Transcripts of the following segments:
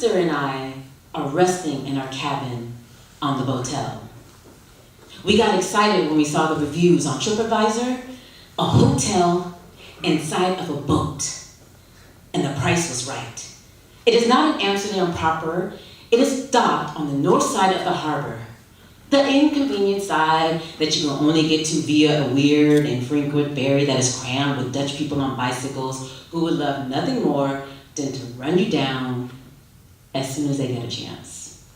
sister and I are resting in our cabin on the motel. We got excited when we saw the reviews on TripAdvisor, a hotel inside of a boat, and the price was right. It is not in Amsterdam proper. It is docked on the north side of the harbor, the inconvenient side that you can only get to via a weird and frequent ferry that is crammed with Dutch people on bicycles who would love nothing more than to run you down as soon as they get a chance.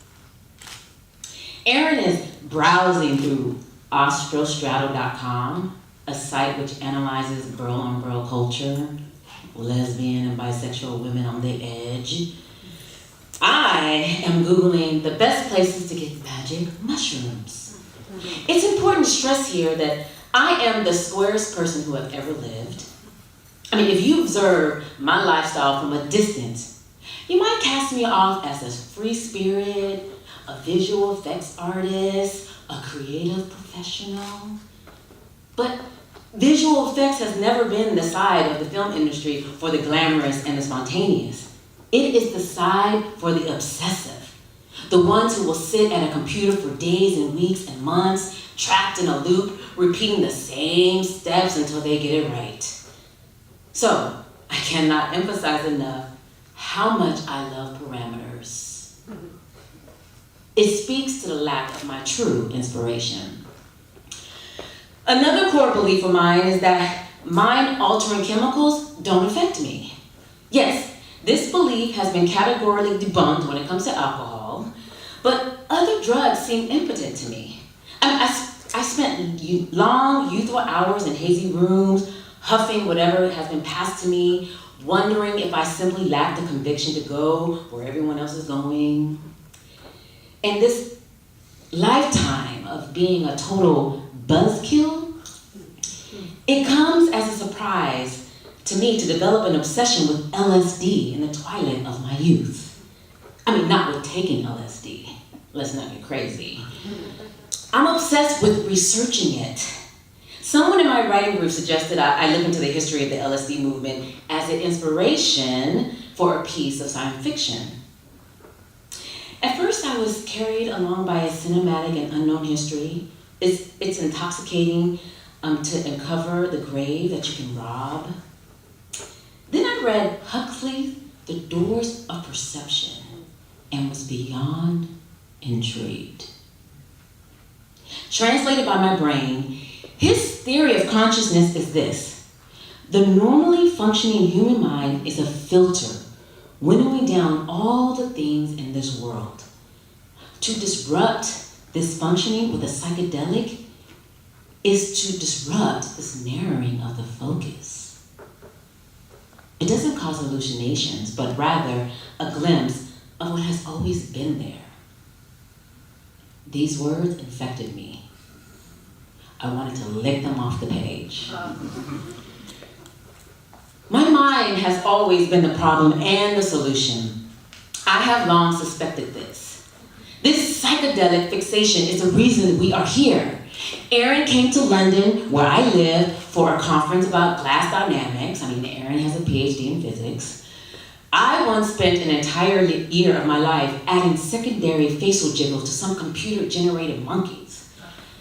Erin is browsing through Ostrostraddle.com, a site which analyzes girl-on-girl culture, lesbian and bisexual women on the edge. I am Googling the best places to get magic mushrooms. It's important to stress here that I am the squarest person who have ever lived. I mean, if you observe my lifestyle from a distance, you might cast me off as a free spirit, a visual effects artist, a creative professional. But visual effects has never been the side of the film industry for the glamorous and the spontaneous. It is the side for the obsessive, the ones who will sit at a computer for days and weeks and months, trapped in a loop, repeating the same steps until they get it right. So, I cannot emphasize enough how much I love parameters. It speaks to the lack of my true inspiration. Another core belief of mine is that mind-altering chemicals don't affect me. Yes, this belief has been categorically debunked when it comes to alcohol, but other drugs seem impotent to me. I spent long, youthful hours in hazy rooms, huffing whatever has been passed to me, wondering if I simply lacked the conviction to go where everyone else is going. And this lifetime of being a total buzzkill, it comes as a surprise to me to develop an obsession with LSD in the twilight of my youth. I mean, not with taking LSD. Let's not get crazy. I'm obsessed with researching it. Someone in my writing group suggested I look into the history of the LSD movement as an inspiration for a piece of science fiction. At first, I was carried along by a cinematic and unknown history. It's intoxicating to uncover the grave that you can rob. Then I read Huxley's The Doors of Perception and was beyond intrigued. Translated by my brain, his theory of consciousness is this: the normally functioning human mind is a filter, winnowing down all the things in this world. To disrupt this functioning with a psychedelic is to disrupt this narrowing of the focus. It doesn't cause hallucinations, but rather a glimpse of what has always been there. These words infected me. I wanted to lick them off the page. My mind has always been the problem and the solution. I have long suspected this. This psychedelic fixation is the reason we are here. Erin came to London, where I live, for a conference about glass dynamics. I mean, Erin has a PhD in physics. I once spent an entire year of my life adding secondary facial jiggles to some computer-generated monkeys.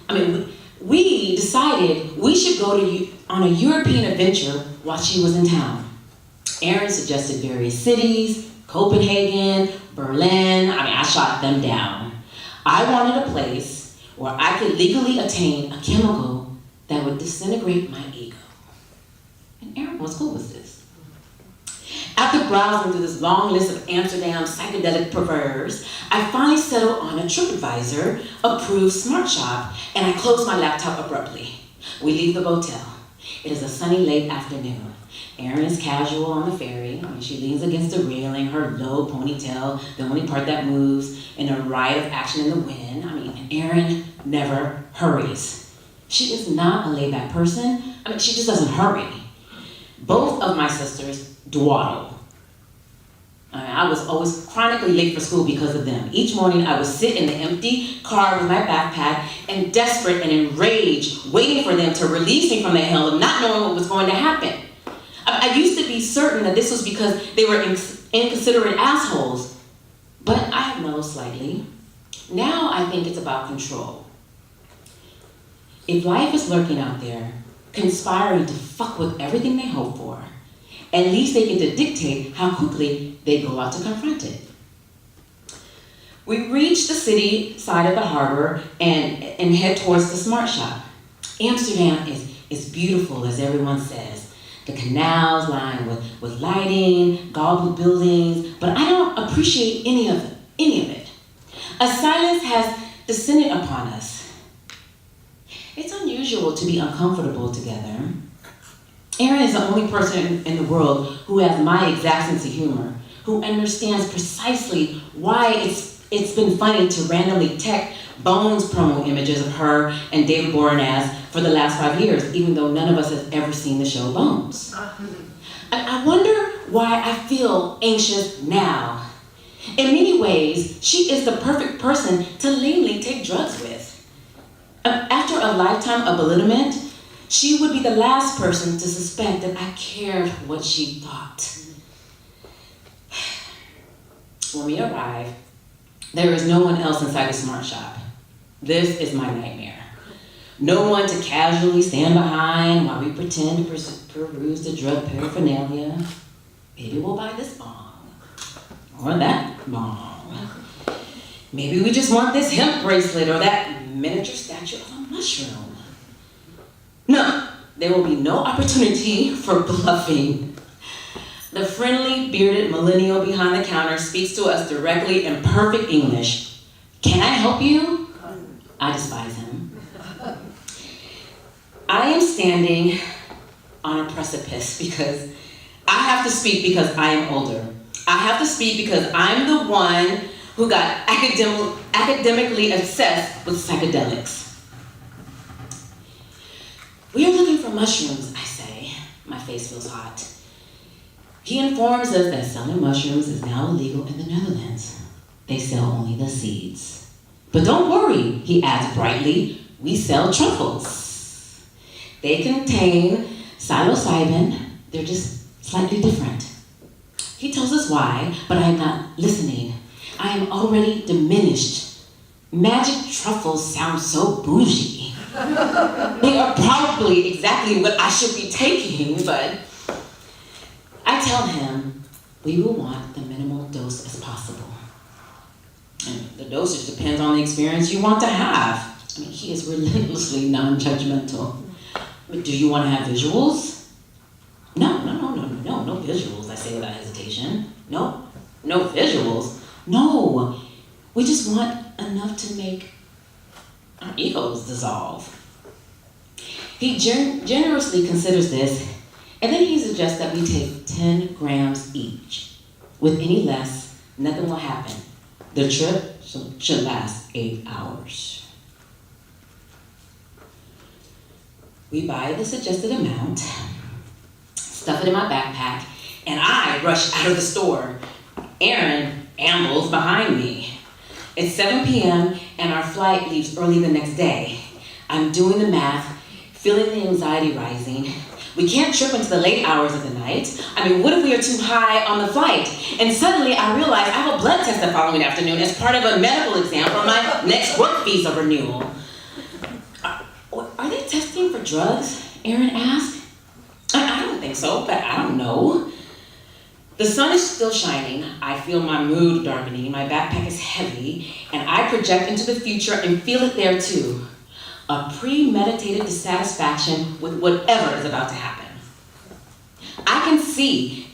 I mean, we decided we should go on a European adventure while she was in town. Erin suggested various cities, Copenhagen, Berlin. I mean, I shot them down. I wanted a place where I could legally attain a chemical that would disintegrate my ego. And Erin was cool with this. After browsing through this long list of Amsterdam psychedelic perverts, I finally settled on a TripAdvisor approved smart shop, and I closed my laptop abruptly. We leave the motel. It is a sunny late afternoon. Erin is casual on the ferry. I mean, she leans against the railing, her low ponytail, the only part that moves in a riot of action in the wind. I mean, and Erin never hurries. She is not a laid-back person. I mean, she just doesn't hurry. Both of my sisters dawdle. I was always chronically late for school because of them. Each morning I would sit in the empty car with my backpack and desperate and enraged, waiting for them to release me from the hell of not knowing what was going to happen. I used to be certain that this was because they were inconsiderate assholes, But I have mellowed slightly. Now I think it's about control. If life is lurking out there, conspiring to fuck with everything they hope for, at least they get to dictate how quickly they go out to confront it. We reach the city side of the harbor and head towards the smart shop. Amsterdam is beautiful, as everyone says. The canals lined with lighting, gaudy buildings, but I don't appreciate any of it. A silence has descended upon us. It's unusual to be uncomfortable together. Aaron is the only person in the world who has my exact sense of humor, who understands precisely why it's been funny to randomly tech Bones promo images of her and David Boreanaz for the last 5 years, even though none of us has ever seen the show Bones. I wonder why I feel anxious now. In many ways, she is the perfect person to lamely take drugs with. After a lifetime of belittlement, she would be the last person to suspect that I cared what she thought. When we arrive, there is no one else inside the smart shop. This is my nightmare. No one to casually stand behind while we pretend to peruse the drug paraphernalia. Maybe we'll buy this bong, or that bong. Maybe we just want this hemp bracelet or that miniature statue of a mushroom. No, there will be no opportunity for bluffing. The friendly, bearded millennial behind the counter speaks to us directly in perfect English. Can I help you? I despise him. I am standing on a precipice because I have to speak because I am older. I have to speak because I'm the one who got academically obsessed with psychedelics. We are looking for mushrooms, I say. My face feels hot. He informs us that selling mushrooms is now illegal in the Netherlands. They sell only the seeds. But don't worry, he adds brightly, we sell truffles. They contain psilocybin, they're just slightly different. He tells us why, but I am not listening. I am already diminished. Magic truffles sound so bougie. They are probably exactly what I should be taking, but I tell him we will want the minimal dose as possible. And the dosage depends on the experience you want to have. I mean, he is relentlessly non-judgmental. But do you want to have visuals? No visuals, I say without hesitation. No visuals. No, we just want enough to make our egos dissolve. He generously considers this, and then he suggests that we take 10 grams each. With any less, nothing will happen. The trip should last 8 hours. We buy the suggested amount, stuff it in my backpack, and I rush out of the store. Aaron ambles behind me. It's 7 p.m. and our flight leaves early the next day. I'm doing the math, feeling the anxiety rising. We can't trip into the late hours of the night. I mean, what if we are too high on the flight? And suddenly I realize I have a blood test the following afternoon as part of a medical exam for my next work visa renewal. Are they testing for drugs? Aaron asked. I don't think so, but I don't know. The sun is still shining. I feel my mood darkening. My backpack is heavy, and I project into the future and feel it there too. A premeditated dissatisfaction with whatever is about to happen. I can see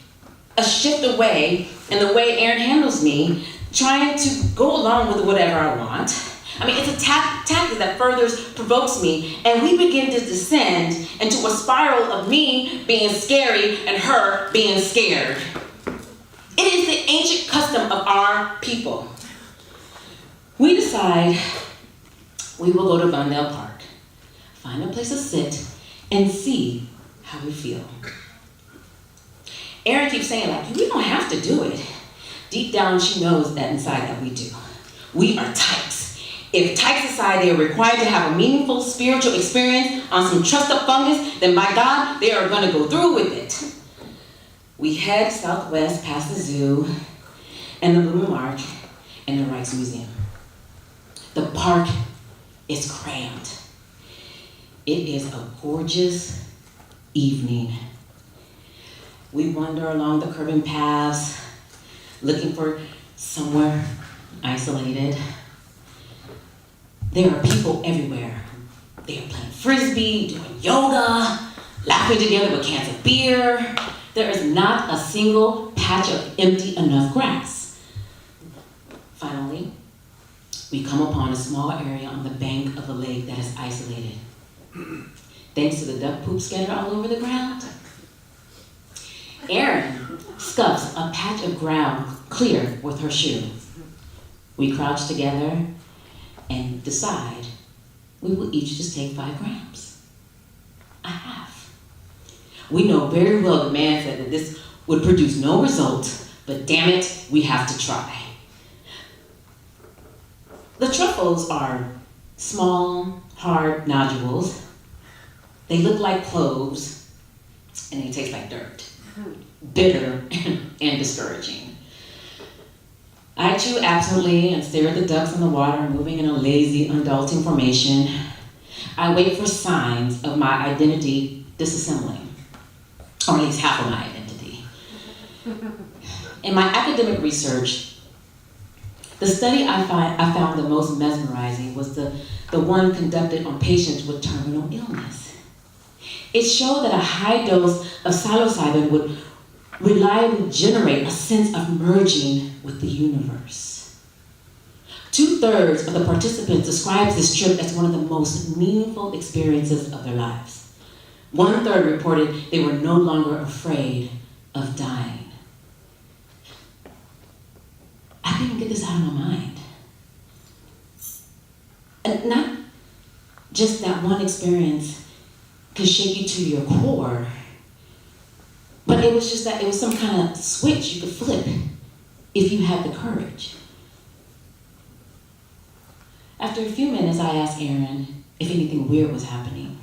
a shift away in the way Aaron handles me, trying to go along with whatever I want. I mean, it's a tactic that further provokes me, and we begin to descend into a spiral of me being scary and her being scared. It is the ancient custom of our people. We decide we will go to Vondel Park, find a place to sit, and see how we feel. Erin keeps saying, like, we don't have to do it. Deep down, she knows that inside that we do. We are types. If types decide they are required to have a meaningful spiritual experience on some trussed up fungus, then by God, they are gonna go through with it. We head southwest past the zoo and the Blue Mark, and the Rijksmuseum. The park is crammed. It is a gorgeous evening. We wander along the curving paths, looking for somewhere isolated. There are people everywhere. They are playing frisbee, doing yoga, laughing together with cans of beer. There is not a single patch of empty enough grass. Finally, we come upon a small area on the bank of a lake that is isolated. Thanks to the duck poop scattered all over the ground. Erin scuffs a patch of ground clear with her shoe. We crouch together and decide we will each just take 5 grams. A half. We know very well the man said that this would produce no result, but damn it, we have to try. The truffles are small, hard nodules. They look like cloves, and they taste like dirt. Bitter and discouraging. I chew absently and stare at the ducks in the water moving in a lazy, undulting formation. I wait for signs of my identity disassembling, or at least half of my identity. In my academic research, the study I found the most mesmerizing was the one conducted on patients with terminal illness. It showed that a high dose of psilocybin would reliably generate a sense of merging with the universe. 2/3 of the participants described this trip as one of the most meaningful experiences of their lives. 1/3 reported they were no longer afraid of dying. I couldn't get this out of my mind. And not just that one experience could shake you to your core, but it was just that it was some kind of switch you could flip if you had the courage. After a few minutes, I asked Erin if anything weird was happening.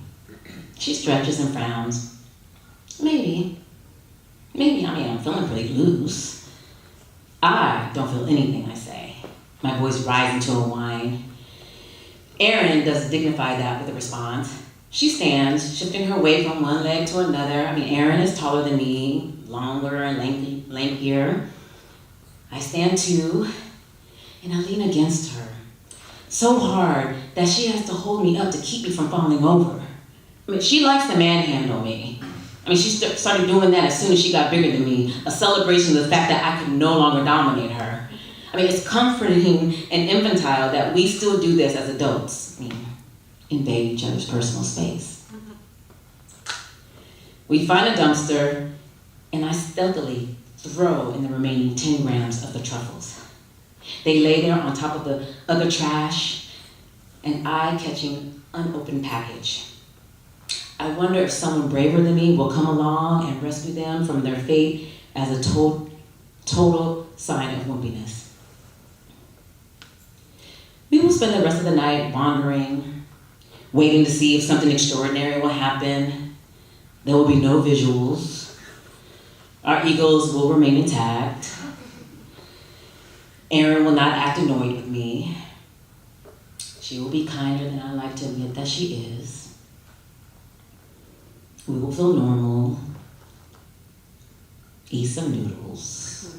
She stretches and frowns. Maybe, I'm feeling pretty loose. I don't feel anything, I say, my voice rising to a whine. Erin doesn't dignify that with a response. She stands, shifting her weight from one leg to another. Erin is taller than me, longer and lankier. I stand too, and I lean against her, so hard that she has to hold me up to keep me from falling over. She likes to manhandle me. She started doing that as soon as she got bigger than me, a celebration of the fact that I could no longer dominate her. It's comforting and infantile that we still do this as adults. Invade each other's personal space. We find a dumpster, and I stealthily throw in the remaining 10 grams of the truffles. They lay there on top of the other trash, an eye-catching, unopened package. I wonder if someone braver than me will come along and rescue them from their fate as a total sign of wimpiness. We will spend the rest of the night wandering, waiting to see if something extraordinary will happen. There will be no visuals. Our egos will remain intact. Erin will not act annoyed with me. She will be kinder than I like to admit that she is. We will feel normal, eat some noodles,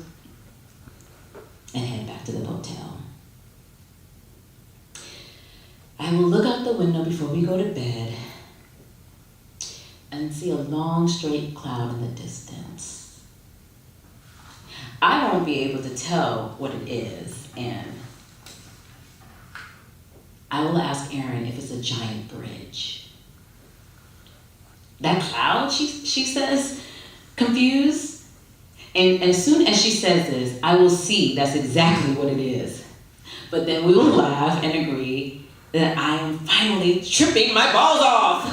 and head back to the hotel. I will look out the window before we go to bed and see a long, straight cloud in the distance. I won't be able to tell what it is, and I will ask Erin if it's a giant bridge. That cloud, she says, confused. And as soon as she says this, I will see that's exactly what it is. But then we will laugh and agree that I am finally tripping my balls off.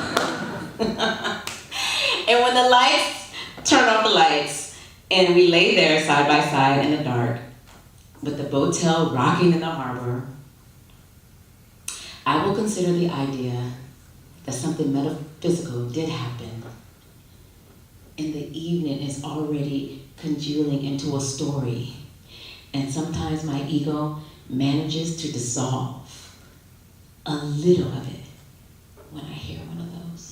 And when the lights, turn off the lights, and we lay there side by side in the dark, with the boattail rocking in the harbor, I will consider the idea that something metaphysical did happen, and the evening is already congealing into a story, and sometimes my ego manages to dissolve a little of it when I hear one of those.